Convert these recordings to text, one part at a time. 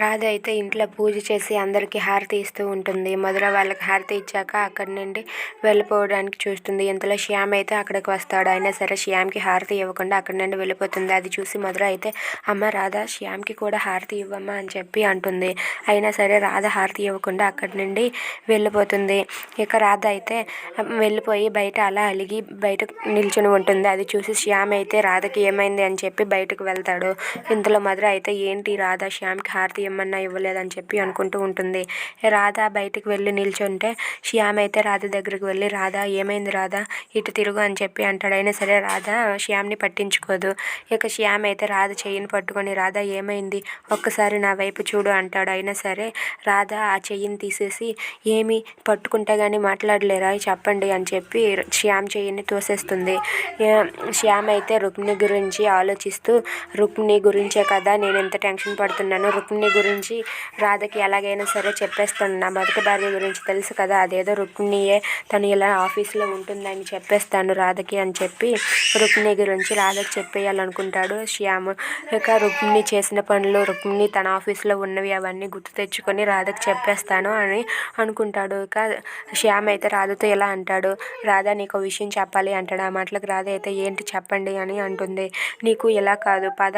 రాధ అయితే ఇంట్లో పూజ చేసి అందరికీ హారతి ఇస్తూ ఉంటుంది. మధుర వాళ్ళకి హారతి ఇచ్చాక అక్కడి నుండి వెళ్ళిపోవడానికి చూస్తుంది. ఇంతలో శ్యామ్ అయితే అక్కడికి వస్తాడు. అయినా సరే శ్యామ్కి హారతి ఇవ్వకుండా అక్కడి నుండి వెళ్ళిపోతుంది. అది చూసి మధుర అయితే అమ్మ రాధ శ్యామ్కి కూడా హారతి ఇవ్వమ్మా అని చెప్పి అంటుంది. అయినా సరే రాధ హారతి ఇవ్వకుండా అక్కడి నుండి వెళ్ళిపోతుంది. ఇక రాధ అయితే వెళ్ళిపోయి బయట అలా అలిగి బయట నిల్చుని ఉంటుంది. అది చూసి శ్యామ్ అయితే రాధకి ఏమైంది అని చెప్పి బయటకు వెళ్తాడు. ఇంతలో మధుర అయితే ఏంటి రాధ శ్యామ్కి హారతి ఏమన్నా ఇవ్వలేదని చెప్పి అనుకుంటూ ఉంటుంది. రాధ బయటికి వెళ్ళి నిల్చుంటే శ్యామ్ అయితే రాధ దగ్గరికి వెళ్ళి రాధ ఏమైంది రాధ ఇటు తిరుగు అని చెప్పి అంటాడు. అయినా సరే రాధ శ్యామ్ని పట్టించుకోదు. ఇక శ్యామ్ అయితే రాధ చెయ్యిని పట్టుకొని రాధ ఏమైంది ఒక్కసారి నా వైపు చూడు అంటాడు. అయినా సరే రాధ ఆ చెయ్యిని తీసేసి ఏమి పట్టుకుంటే కానీ మాట్లాడలేరా చెప్పండి అని చెప్పి శ్యామ్ చెయ్యిని తోసేస్తుంది. శ్యామ్ అయితే రుక్మిణి గురించి ఆలోచిస్తూ రుక్మిణి గురించే కదా నేను ఎంత టెన్షన్ పడుతున్నాను, రుక్మిణి గురించి రాధకి ఎలాగైనా సరే చెప్పేస్తాను. నా మొదటి భార్య గురించి తెలుసు కదా, అదేదో రుక్మిణియే తను ఇలా ఆఫీస్లో ఉంటుందని చెప్పేస్తాను రాధకి అని చెప్పి రుక్మిణి గురించి రాధకి చెప్పేయాలనుకుంటాడు శ్యామ్. ఇక రుక్మిణి చేసిన పనులు రుక్మిణి తన ఆఫీస్లో ఉన్నవి అవన్నీ గుర్తు తెచ్చుకొని రాధకి చెప్పేస్తాను అని అనుకుంటాడు. ఇక శ్యామ్ అయితే రాధతో ఇలా అంటాడు, రాధ నీకు విషయం చెప్పాలి అంటాడు. ఆ మాటలకు రాధ అయితే ఏంటి చెప్పండి అని అంటుంది. నీకు ఇలా కాదు పద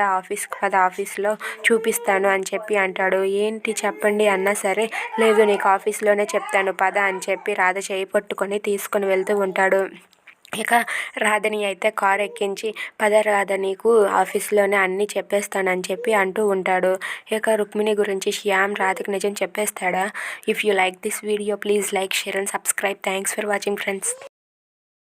ఆఫీస్లో చూపిస్తాను అని చెప్పి అంటాడు. ఏంటి చెప్పండి అన్నా సరే లేదు నీకు ఆఫీస్లోనే చెప్తాను పద అని చెప్పి రాధ చేయి పట్టుకొని తీసుకొని వెళ్తూ ఉంటాడు. ఇక రాధని అయితే కారు ఎక్కించి పద రాధ నీకు ఆఫీస్లోనే అన్నీ చెప్పేస్తానని చెప్పి అంటూ ఉంటాడు. ఇక రుక్మిణి గురించి శ్యామ్ రాధకి నిజం చెప్పేస్తాడా? If you like this video please like share and subscribe. Thanks for watching friends.